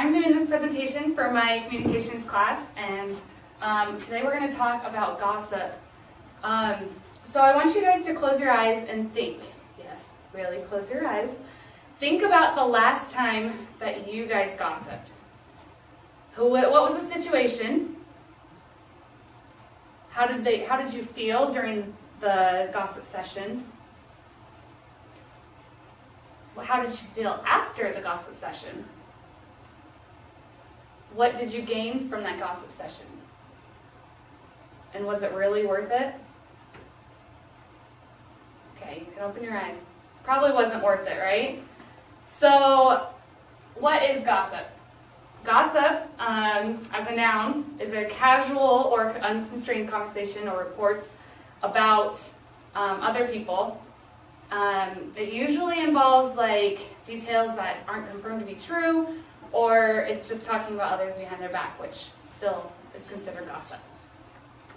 I'm doing this presentation for my communications class, and today we're going to talk about gossip. So I want you guys to close your eyes and think. Yes, really close your eyes. Think about the last time that you guys gossiped. What was the situation? How did you feel during the gossip session? How did you feel after the gossip session? What did you gain from that gossip session? And was it really worth it? Okay, you can open your eyes. Probably wasn't worth it, right? So, what is gossip? Gossip, as a noun, is a casual or unconstrained conversation or reports about other people. It usually involves details that aren't confirmed to be true, or it's just talking about others behind their back, which still is considered gossip.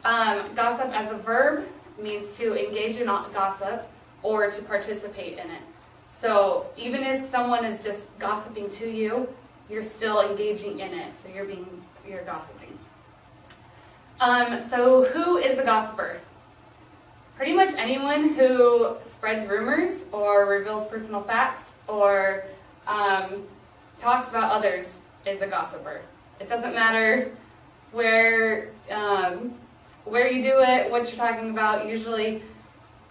Gossip as a verb means to engage in gossip or to participate in it. So even if someone is just gossiping to you, you're still engaging in it, so you're gossiping. So who is a gossiper? Pretty much anyone who spreads rumors or reveals personal facts or talks about others is a gossiper. It doesn't matter where you do it, what you're talking about. Usually,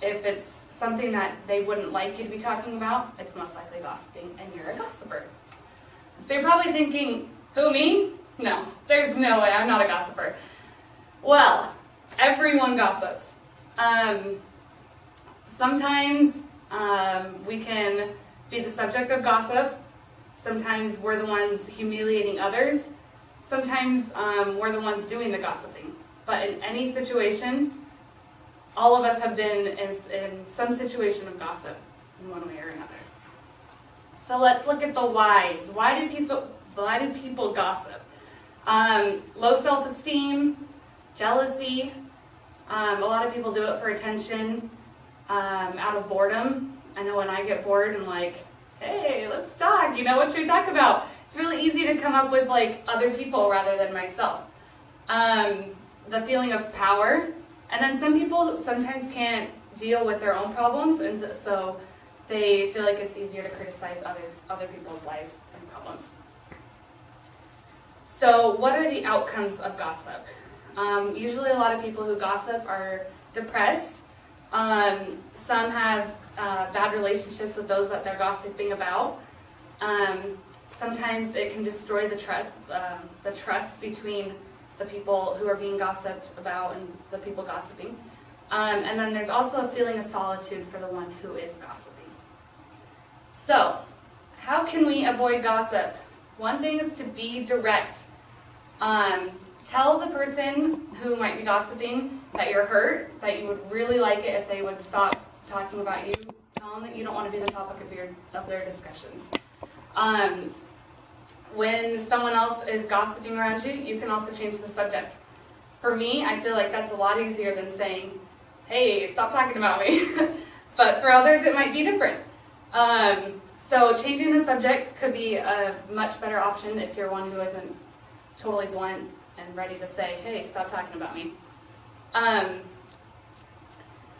if it's something that they wouldn't like you to be talking about, it's most likely gossiping, and you're a gossiper. So you're probably thinking, who, me? No, there's no way, I'm not a gossiper. Well, everyone gossips. Sometimes we can be the subject of gossip. Sometimes we're the ones humiliating others. Sometimes we're the ones doing the gossiping. But in any situation, all of us have been in some situation of gossip in one way or another. So let's look at the whys. Why do people gossip? Low self-esteem, jealousy. A lot of people do it for attention, out of boredom. I know when I get bored and hey, let's talk, what should we talk about? It's really easy to come up with other people rather than myself. The feeling of power, and then some people sometimes can't deal with their own problems, and so they feel like it's easier to criticize other people's lives and problems. So what are the outcomes of gossip? Usually a lot of people who gossip are depressed. Some have bad relationships with those that they're gossiping about. Sometimes it can destroy the trust between the people who are being gossiped about and the people gossiping. And then there's also a feeling of solitude for the one who is gossiping. So, how can we avoid gossip? One thing is to be direct. Tell the person who might be gossiping that you're hurt, that you would really like it if they would stop talking about you. Tell them that you don't want to be the topic of their discussions. When someone else is gossiping around you, you can also change the subject. For me, I feel like that's a lot easier than saying, hey, stop talking about me. But for others, it might be different. So changing the subject could be a much better option if you're one who isn't totally blunt and ready to say, hey, stop talking about me.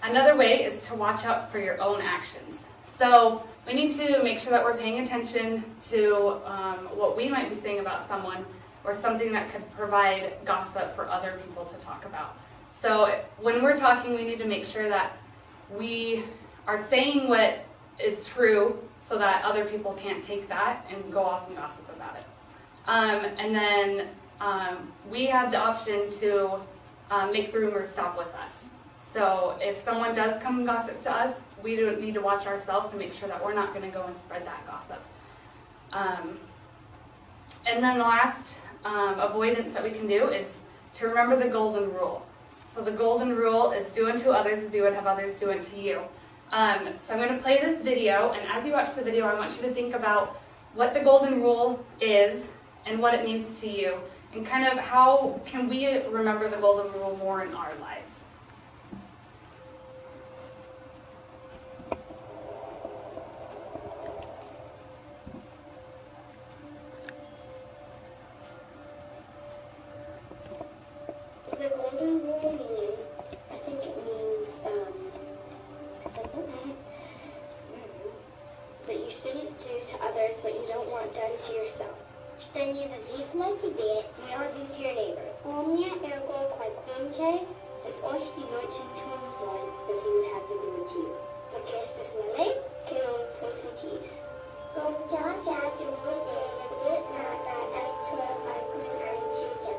Another way is to watch out for your own actions. So we need to make sure that we're paying attention to what we might be saying about someone or something that could provide gossip for other people to talk about. So when we're talking, we need to make sure that we are saying what is true so that other people can't take that and go off and gossip about it. And then we have the option to make the rumors stop with us. So if someone does come and gossip to us, we do need to watch ourselves and make sure that we're not going to go and spread that gossip. And then the last avoidance that we can do is to remember the golden rule. So the golden rule is do unto others as you would have others do unto you. So I'm going to play this video, and as you watch the video, I want you to think about what the golden rule is and what it means to you, and kind of how can we remember the golden rule more in our lives. others what you don't want done to yourself. Что не вредно тебе, не do to your neighbor. Помни ergo quae quinque, es euch die Leute tun sollen, dass sie would have them do it to you. Porque esto es la ley que lo profetís. Gom ja ja jumute, yagit na actua argumentum chicha.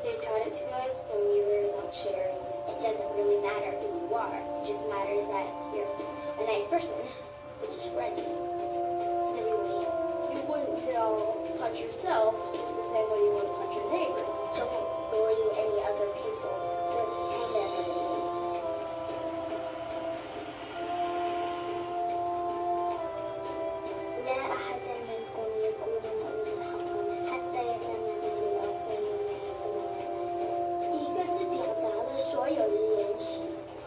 They taught it to us when we were about sharing. It doesn't really matter who you are. It just matters that you're a nice person. We're just friends. Everybody. You wouldn't punch yourself just the same way you would punch your neighbor. Don't bore you any other people. And everything. لا أحد منكم يكون مؤمنا حقا حتى يتمنى لأخيه ما يتمنى نفسه. 一个字表达了所有的言行。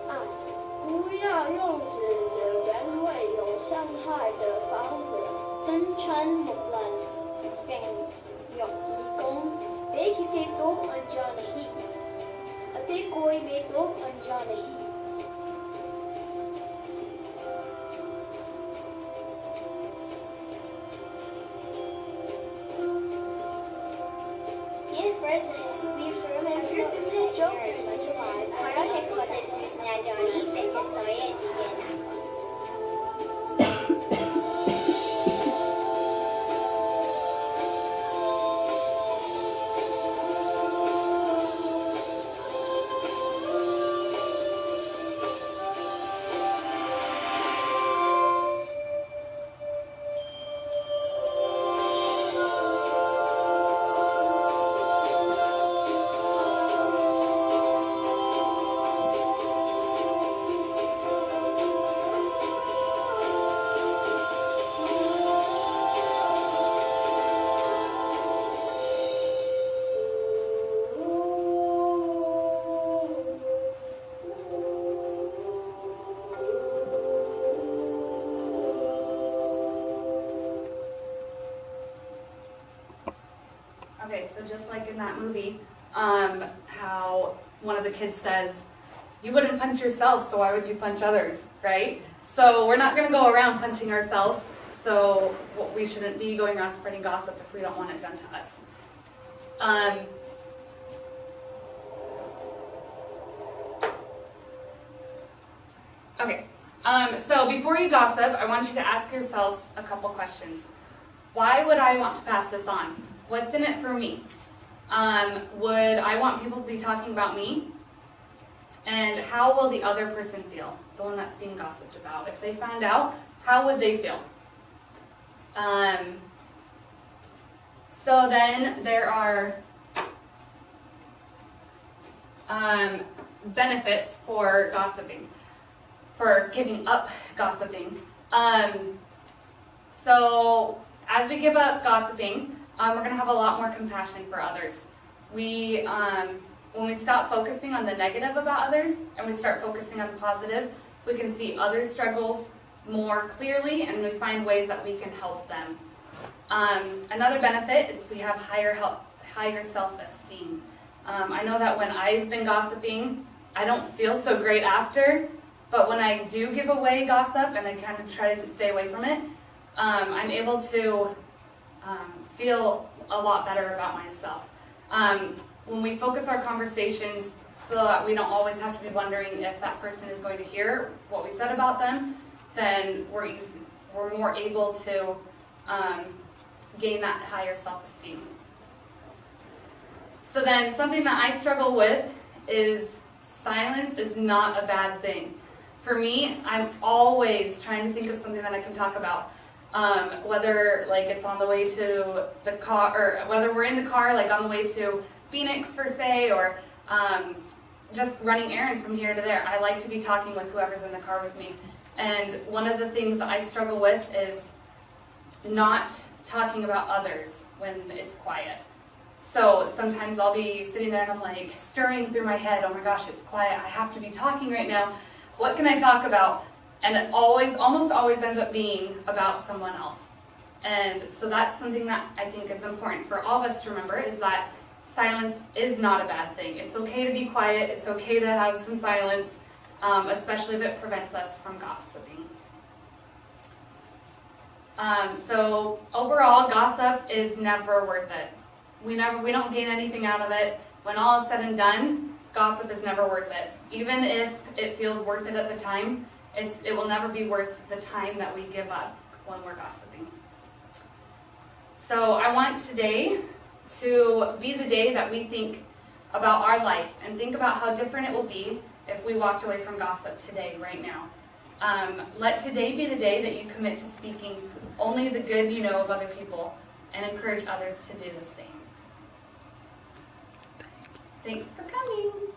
爱，不要用指责人为有伤害的方式，真诚木兰，并用义工，别去写作文章的戏，别改别作文章的戏。Dear President, we affirm and prove this joke is much alive. Para headquarters is Najari, because Soya is Vienna. Okay, so just like in that movie, how one of the kids says, you wouldn't punch yourself, so why would you punch others, right? So we're not going to go around punching ourselves, so we shouldn't be going around spreading gossip if we don't want it done to us. Okay, so before you gossip, I want you to ask yourselves a couple questions. Why would I want to pass this on? What's in it for me? Would I want people to be talking about me? And how will the other person feel? The one that's being gossiped about. If they found out, how would they feel? So then there are benefits for gossiping, for giving up gossiping. So as we give up gossiping, we're going to have a lot more compassion for others. When we stop focusing on the negative about others and we start focusing on the positive, we can see others' struggles more clearly and we find ways that we can help them. Another benefit is we have higher self-esteem. I know that when I've been gossiping, I don't feel so great after, but when I do give away gossip and I kind of try to stay away from it, I'm able to feel a lot better about myself. When we focus our conversations so that we don't always have to be wondering if that person is going to hear what we said about them, then we're more able to gain that higher self-esteem. So then something that I struggle with is silence is not a bad thing. For me, I'm always trying to think of something that I can talk about. Whether like it's on the way to the car, or whether we're in the car, like on the way to Phoenix per se, or just running errands from here to there. I like to be talking with whoever's in the car with me. And one of the things that I struggle with is not talking about others when it's quiet. So sometimes I'll be sitting there and I'm like stirring through my head, oh my gosh, it's quiet, I have to be talking right now. What can I talk about? And it almost always ends up being about someone else. And so that's something that I think is important for all of us to remember, is that silence is not a bad thing. It's okay to be quiet, it's okay to have some silence, especially if it prevents us from gossiping. So overall, gossip is never worth it. We don't gain anything out of it. When all is said and done, gossip is never worth it. Even if it feels worth it at the time, it will never be worth the time that we give up when we're gossiping. So I want today to be the day that we think about our life and think about how different it will be if we walked away from gossip today, right now. Let today be the day that you commit to speaking only the good you know of other people and encourage others to do the same. Thanks for coming.